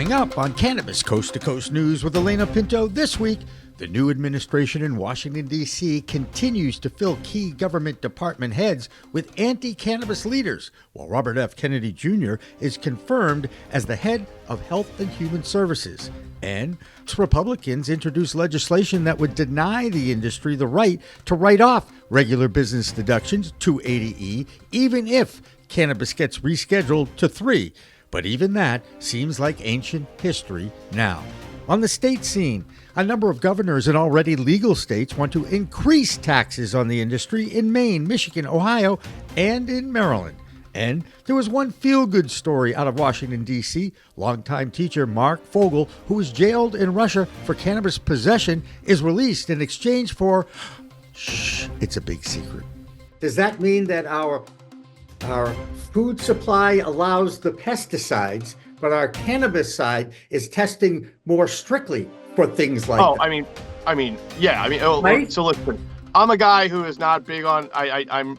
Coming up on Cannabis Coast to Coast News with Alaina Pinto this week, the new administration in Washington, D.C. continues to fill key government department heads with anti-cannabis leaders, while Robert F. Kennedy Jr. is confirmed as the head of Health and Human Services. And Republicans introduced legislation that would deny the industry the right to write off regular business deductions, 280E, even if cannabis gets rescheduled to 3. But even that seems like ancient history now. On the state scene, a number of governors in already legal states want to increase taxes on the industry in Maine, Michigan, Ohio, and in Maryland. And there was one feel-good story out of Washington, D.C. Longtime teacher Marc Fogel, who was jailed in Russia for cannabis possession, is released in exchange for... Shh, it's a big secret. Does that mean that our food supply allows the pesticides, but our cannabis side is testing more strictly for things like that? Right? So listen, I'm a guy who is not big on. I'm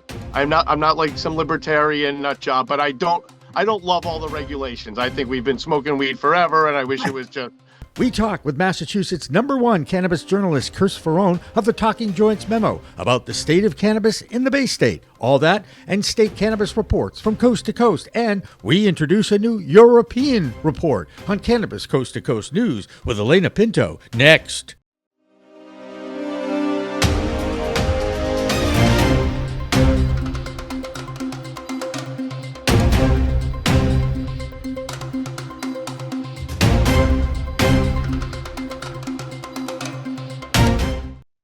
not like some libertarian nut job, but I don't love all the regulations. I think we've been smoking weed forever, and I wish it was just. We talk with Massachusetts #1 cannabis journalist Chris Ferrone of the Talking Joints Memo about the state of cannabis in the Bay State. All that and state cannabis reports from coast to coast. And we introduce a new European report on Cannabis Coast to Coast News with Alaina Pinto next.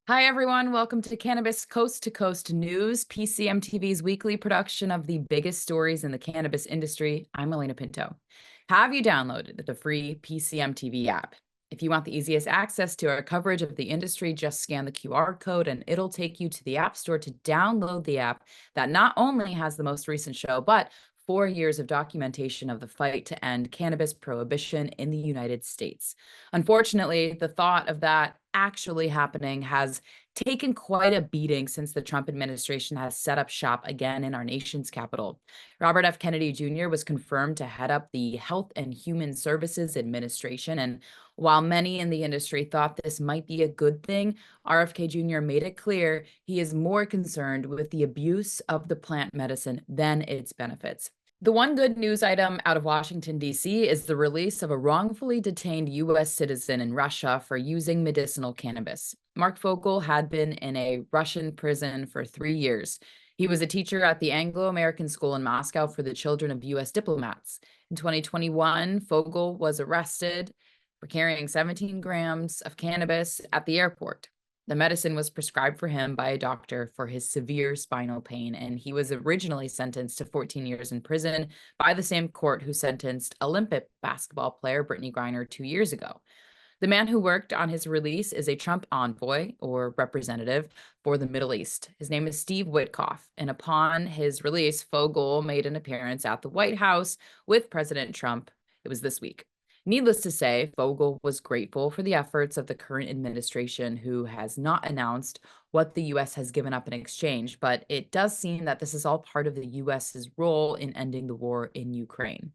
Hi, everyone. Welcome to Cannabis Coast to Coast News, PCMTV's weekly production of the biggest stories in the cannabis industry. I'm Alaina Pinto. Have you downloaded the free PCMTV app? If you want the easiest access to our coverage of the industry, just scan the QR code and it'll take you to the App Store to download the app that not only has the most recent show, but 4 years of documentation of the fight to end cannabis prohibition in the United States. Unfortunately, the thought of that actually happening has taken quite a beating since the Trump administration has set up shop again in our nation's capital. Robert F. Kennedy Jr. was confirmed to head up the Health and Human Services Administration, and while many in the industry thought this might be a good thing, RFK Jr. made it clear he is more concerned with the abuse of the plant medicine than its benefits. The one good news item out of Washington, D.C. is the release of a wrongfully detained U.S. citizen in Russia for using medicinal cannabis. Marc Fogel had been in a Russian prison for 3 years. He was a teacher at the Anglo-American School in Moscow for the children of U.S. diplomats. In 2021, Fogel was arrested for carrying 17 grams of cannabis at the airport. The medicine was prescribed for him by a doctor for his severe spinal pain, and he was originally sentenced to 14 years in prison by the same court who sentenced Olympic basketball player Brittany Griner 2 years ago. The man who worked on his release is a Trump envoy or representative for the Middle East. His name is Steve Witkoff, and upon his release, Fogel made an appearance at the White House with President Trump. It was this week. Needless to say, Fogel was grateful for the efforts of the current administration, who has not announced what the U.S. has given up in exchange, but it does seem that this is all part of the U.S.'s role in ending the war in Ukraine.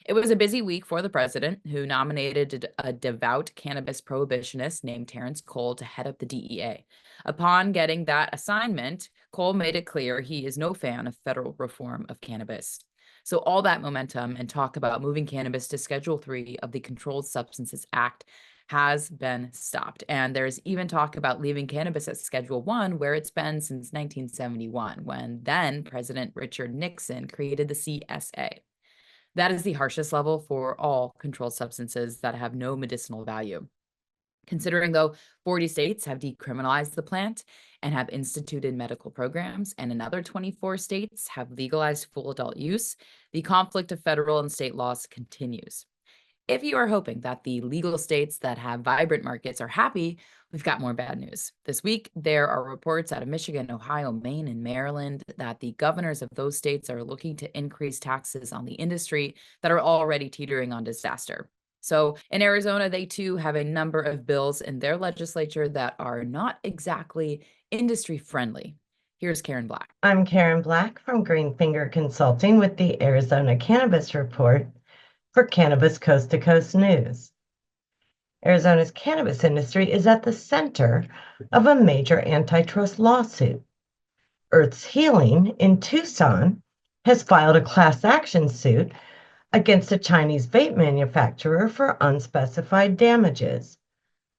It was a busy week for the president, who nominated a devout cannabis prohibitionist named Terrence Cole to head up the DEA. Upon getting that assignment, Cole made it clear he is no fan of federal reform of cannabis. So all that momentum and talk about moving cannabis to Schedule 3 of the Controlled Substances Act has been stopped. And there's even talk about leaving cannabis at Schedule 1, where it's been since 1971, when then President Richard Nixon created the CSA. That is the harshest level for all controlled substances that have no medicinal value. Considering, though, 40 states have decriminalized the plant and have instituted medical programs, and another 24 states have legalized full adult use, the conflict of federal and state laws continues. If you are hoping that the legal states that have vibrant markets are happy, we've got more bad news. This week, there are reports out of Michigan, Ohio, Maine, and Maryland that the governors of those states are looking to increase taxes on the industry that are already teetering on disaster. So in Arizona, they too have a number of bills in their legislature that are not exactly industry friendly. Here's Karen Black. I'm Karen Black from Greenfinger Consulting with the Arizona Cannabis Report. for Cannabis Coast to Coast News. Arizona's cannabis industry is at the center of a major antitrust lawsuit. Earth's Healing in Tucson has filed a class action suit against a Chinese vape manufacturer for unspecified damages.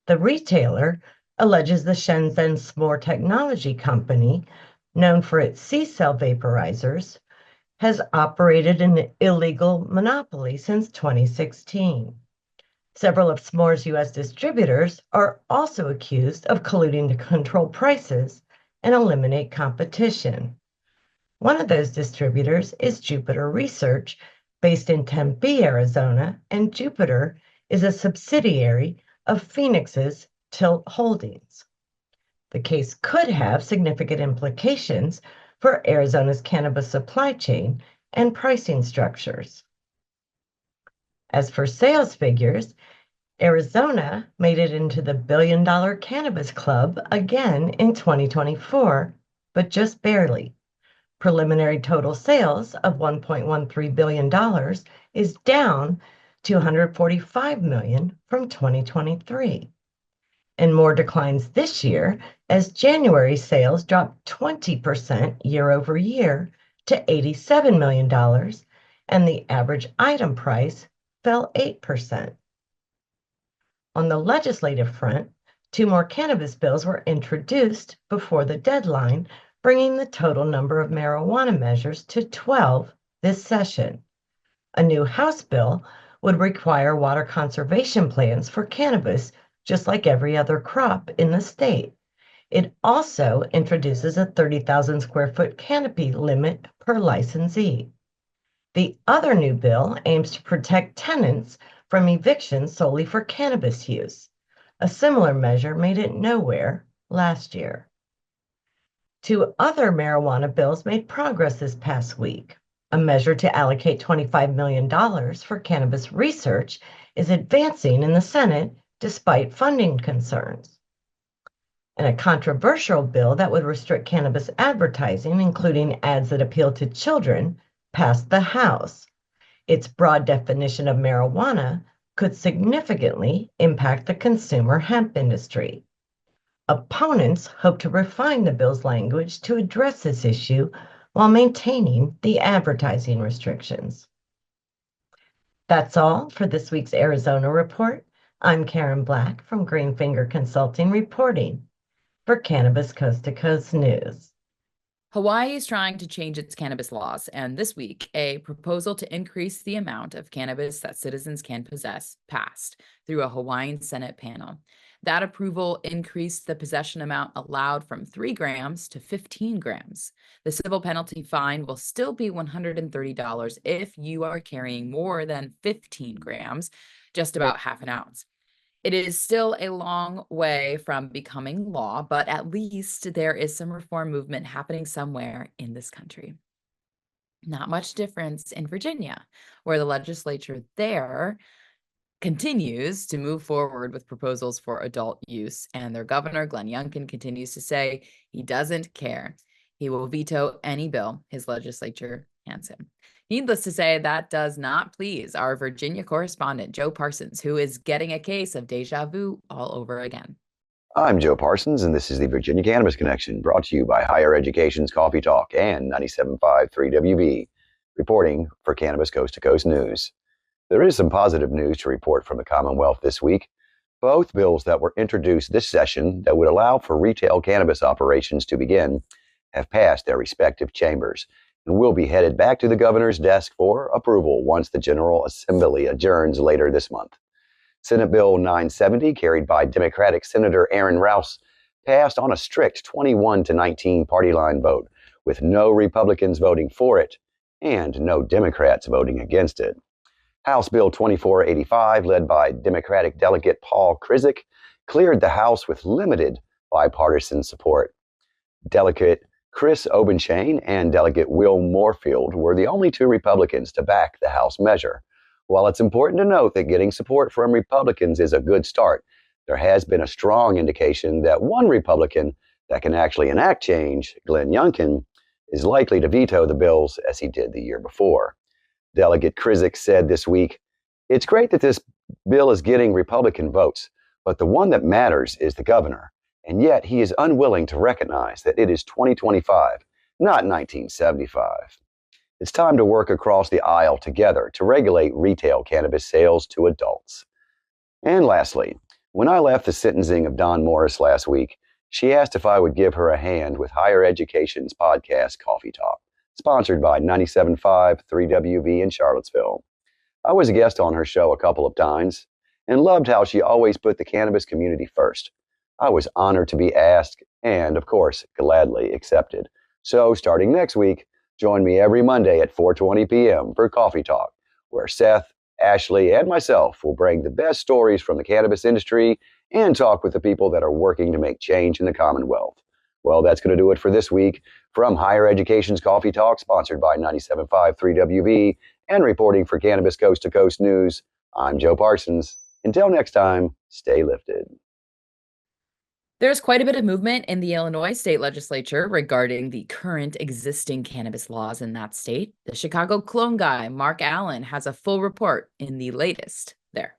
The retailer alleges the Shenzhen S'more Technology Company, known for its C-cell vaporizers, has operated an illegal monopoly since 2016. Several of S'more's U.S. distributors are also accused of colluding to control prices and eliminate competition. One of those distributors is Jupiter Research, based in Tempe, Arizona, and Jupiter is a subsidiary of Phoenix's Tilt Holdings. The case could have significant implications for Arizona's cannabis supply chain and pricing structures. As for sales figures, Arizona made it into the billion-dollar cannabis club again in 2024, but just barely. Preliminary total sales of $1.13 billion is down $245 million from 2023. And more declines this year as January sales dropped 20% year over year to $87 million, and the average item price fell 8%. On the legislative front, 2 more cannabis bills were introduced before the deadline, bringing the total number of marijuana measures to 12 this session. A new House bill would require water conservation plans for cannabis, just like every other crop in the state. It also introduces a 30,000 square foot canopy limit per licensee. The other new bill aims to protect tenants from eviction solely for cannabis use. A similar measure made it nowhere last year. 2 other marijuana bills made progress this past week. A measure to allocate $25 million for cannabis research is advancing in the Senate despite funding concerns. And a controversial bill that would restrict cannabis advertising, including ads that appeal to children, passed the House. Its broad definition of marijuana could significantly impact the consumer hemp industry. Opponents hope to refine the bill's language to address this issue while maintaining the advertising restrictions. That's all for this week's Arizona Report. I'm Karen Black from Greenfinger Consulting reporting for Cannabis Coast to Coast News. Hawaii is trying to change its cannabis laws, and this week, a proposal to increase the amount of cannabis that citizens can possess passed through a Hawaiian Senate panel. That approval increased the possession amount allowed from 3 grams to 15 grams. The civil penalty fine will still be $130 if you are carrying more than 15 grams, just about half an ounce. It is still a long way from becoming law, but at least there is some reform movement happening somewhere in this country. Not much difference in Virginia, where the legislature there continues to move forward with proposals for adult use, and their governor, Glenn Youngkin, continues to say he doesn't care. He will veto any bill his legislature hands him. Needless to say, that does not please our Virginia correspondent, Joe Parsons, who is getting a case of deja vu all over again. I'm Joe Parsons, and this is the Virginia Cannabis Connection, brought to you by Higher Education's Coffee Talk and 97.5 3WB, reporting for Cannabis Coast to Coast News. There is some positive news to report from the Commonwealth this week. Both bills that were introduced this session that would allow for retail cannabis operations to begin have passed their respective chambers and will be headed back to the governor's desk for approval once the General Assembly adjourns later this month. Senate Bill 970, carried by Democratic Senator Aaron Rouse, passed on a strict 21-19 party line vote, with no Republicans voting for it and no Democrats voting against it. House Bill 2485, led by Democratic Delegate Paul Krizik, cleared the House with limited bipartisan support. Delegate Chris Obenchain and Delegate Will Moorfield were the only 2 Republicans to back the House measure. While it's important to note that getting support from Republicans is a good start, there has been a strong indication that one Republican that can actually enact change, Glenn Youngkin, is likely to veto the bills as he did the year before. Delegate Krizik said this week, It's great that this bill is getting Republican votes, but the one that matters is the governor, and yet he is unwilling to recognize that it is 2025, not 1975. It's time to work across the aisle together to regulate retail cannabis sales to adults. And lastly, when I left the sentencing of Don Morris last week, she asked if I would give her a hand with Higher Education's podcast, Coffee Talk, sponsored by 97.5 3WV in Charlottesville. I was a guest on her show a couple of times and loved how she always put the cannabis community first. I was honored to be asked and, of course, gladly accepted. So, starting next week, join me every Monday at 4:20 p.m. for Coffee Talk, where Seth, Ashley, and myself will bring the best stories from the cannabis industry and talk with the people that are working to make change in the Commonwealth. Well, that's going to do it for this week. From Higher Education's Coffee Talk, sponsored by 97.5 3WV, and reporting for Cannabis Coast to Coast News, I'm Joe Parsons. Until next time, stay lifted. There's quite a bit of movement in the Illinois state legislature regarding the current existing cannabis laws in that state. The Chicago clone guy, Marc Allen, has a full report in the latest there.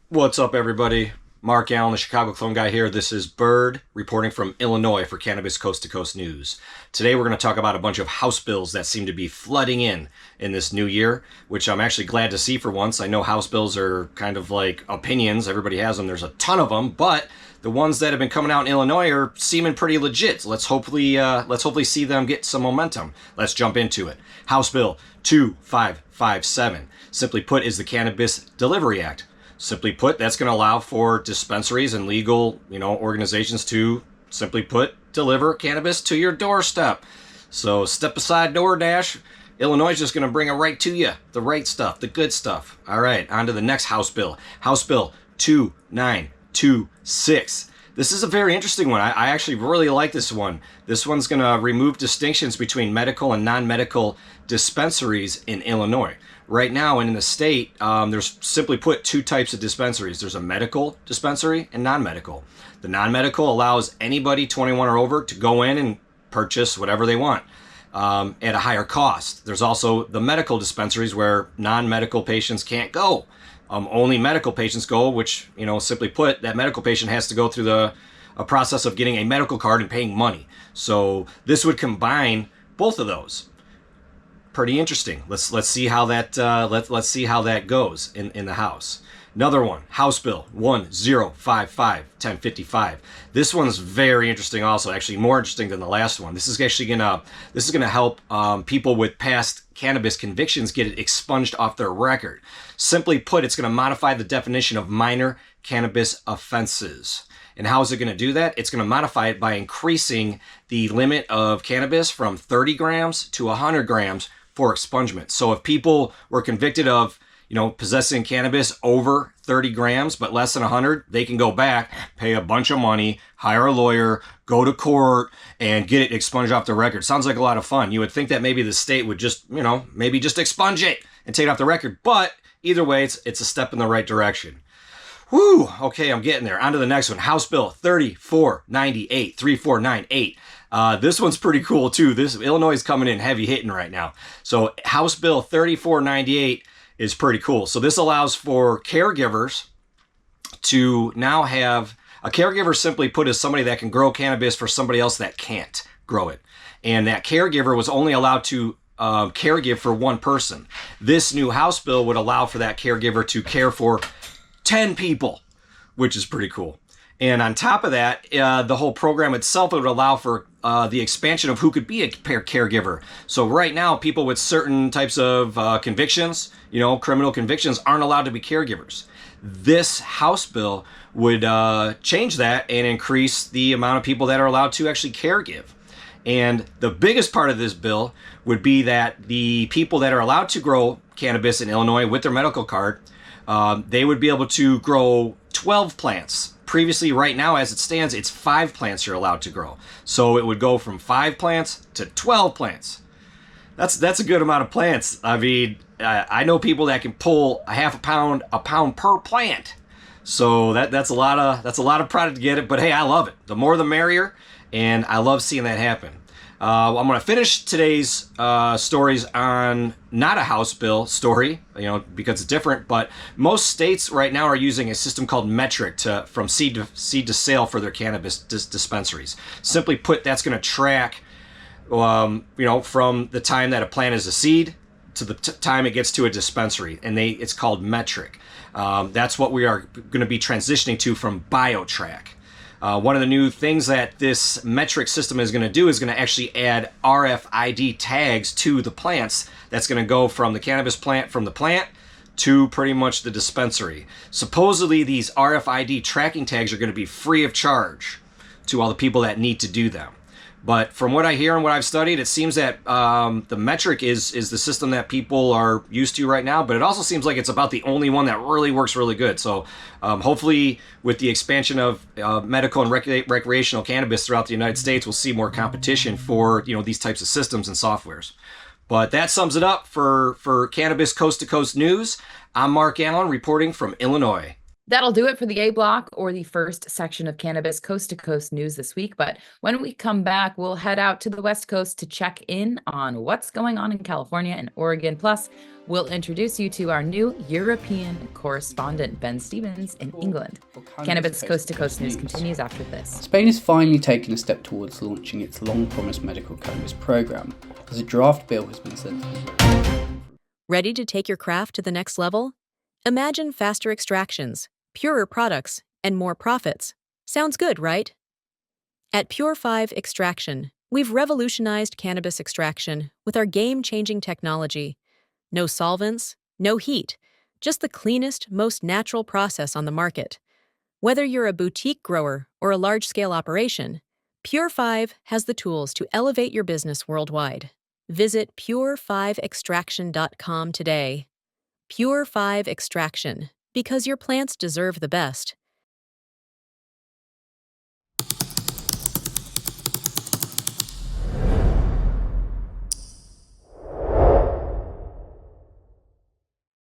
What's up, everybody? Marc Allen, the Chicago clone guy here. This is Bird reporting from Illinois for Cannabis Coast to Coast News. Today we're going to talk about a bunch of House bills that seem to be flooding in this new year, which I'm actually glad to see for once. I know House bills are kind of like opinions. Everybody has them. There's a ton of them, but the ones that have been coming out in Illinois are seeming pretty legit. So let's hopefully see them get some momentum. Let's jump into it. House Bill 2557, simply put, is the Cannabis Delivery Act. Simply put, that's going to allow for dispensaries and legal, organizations to, simply put, deliver cannabis to your doorstep. So step aside DoorDash. Illinois is just going to bring it right to you. The right stuff, the good stuff. All right, on to the next House bill. House Bill 2926. This is a very interesting one. I actually really like this one. This one's going to remove distinctions between medical and non-medical dispensaries in Illinois. Right now in the state, there's simply put two types of dispensaries. There's a medical dispensary and non-medical. The non-medical allows anybody 21 or over to go in and purchase whatever they want at a higher cost. There's also the medical dispensaries where non-medical patients can't go. Only medical patients go, which, simply put, that medical patient has to go through a process of getting a medical card and paying money. So this would combine both of those. Pretty interesting. Let's see how that let's see how that goes in the House. Another one, House Bill 1055. This one's very interesting also, actually more interesting than the last one. This is gonna help people with past cannabis convictions get it expunged off their record. Simply put, it's gonna modify the definition of minor cannabis offenses. And how is it gonna do that? It's gonna modify it by increasing the limit of cannabis from 30 grams to 100 grams for expungement. So if people were convicted of possessing cannabis over 30 grams, but less than 100, they can go back, pay a bunch of money, hire a lawyer, go to court, and get it expunged off the record. Sounds like a lot of fun. You would think that maybe the state would just, maybe just expunge it and take it off the record. But either way, it's a step in the right direction. Whew, okay, I'm getting there. On to the next one. House Bill 3498. This one's pretty cool too. Illinois is coming in heavy hitting right now. So House Bill 3498 is pretty cool. So this allows for caregivers to now have a caregiver, simply put, is somebody that can grow cannabis for somebody else that can't grow it. And that caregiver was only allowed to caregive for one person. This new House bill would allow for that caregiver to care for 10 people, which is pretty cool. And on top of that, the whole program itself would allow for the expansion of who could be a caregiver. So right now, people with certain types of convictions, criminal convictions, aren't allowed to be caregivers. This House bill would change that and increase the amount of people that are allowed to actually caregive. And the biggest part of this bill would be that the people that are allowed to grow cannabis in Illinois with their medical card, they would be able to grow 12 plants. Previously, right now, as it stands, it's 5 plants you're allowed to grow. So it would go from 5 plants to 12 plants. That's a good amount of plants. I mean, I know people that can pull a pound per plant. So that's a lot of product to get it. But hey, I love it. The more the merrier, and I love seeing that happen. I'm going to finish today's stories on not a House bill story, because it's different. But most states right now are using a system called metric from seed to sale for their cannabis dispensaries. Simply put, that's going to track, from the time that a plant is a seed to the time it gets to a dispensary, and it's called metric. That's what we are going to be transitioning to from BioTrack. One of the new things that this metric system is going to do is going to actually add RFID tags to the plants. That's going to go from the cannabis plant, to pretty much the dispensary. Supposedly, these RFID tracking tags are going to be free of charge to all the people that need to do them. But from what I hear and what I've studied, it seems that the metric is the system that people are used to right now, but it also seems like it's about the only one that really works really good. So hopefully with the expansion of medical and recreational cannabis throughout the United States, we'll see more competition for these types of systems and softwares. But that sums it up for Cannabis Coast to Coast News. I'm Mark Allen reporting from Illinois. That'll do it for the A block, or the first section of Cannabis Coast to Coast News this week. But when we come back, we'll head out to the West Coast to check in on what's going on in California and Oregon. Plus, we'll introduce you to our new European correspondent, Ben Stevens, in England. Cannabis Coast to Coast News continues after this. Spain has finally taken a step towards launching its long-promised medical cannabis program, as a draft bill has been sent. Ready to take your craft to the next level? Imagine faster extractions, purer products, and more profits. Sounds good, right? At Pure 5 Extraction, we've revolutionized cannabis extraction with our game-changing technology. No solvents, no heat, just the cleanest, most natural process on the market. Whether you're a boutique grower or a large-scale operation, Pure 5 has the tools to elevate your business worldwide. Visit pure5extraction.com today. Pure 5 Extraction, because your plants deserve the best.